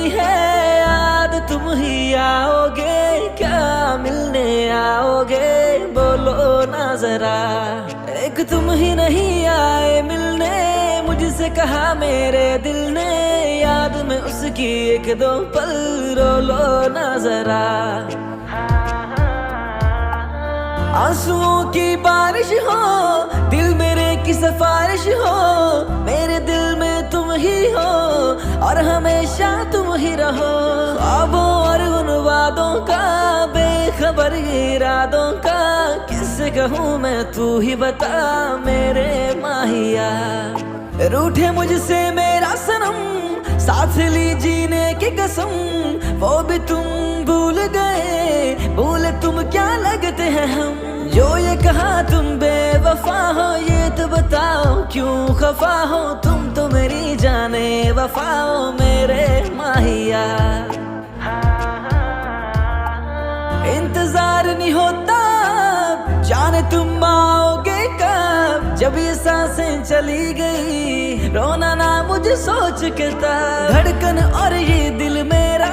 आती है याद, तुम ही आओगे क्या मिलने आओगे, बोलो ना जरा। एक तुम ही नहीं आए मिलने, मुझसे कहा मेरे दिल ने, याद में उसकी एक दो पल रो लो ना जरा। आंसुओं की बारिश हो, दिल मेरे की सिफारिश हो, मेरे दिल में तुम ही हो और हमेशा तुम ही रहो। ख्वाबों और उन वादों का, बेखबर इरादों का, किससे कहूँ मैं तू ही बता मेरे माहिया। रूठे मुझसे मेरा सनम, साथ ली जीने की कसम, वो भी तुम भूल गए, भूले तुम क्या लगते हैं हम। जो ये कहा तुम बेवफा हो, ये तो बताओ क्यों खफा हो, तुम तो मेरी जाने वफा हो मेरे माहिया। इंतजार नहीं होता जाने तुम आओगे कब, जब ये सांसें चली गई रोना ना मुझे सोच के था। धड़कन और ये दिल मेरा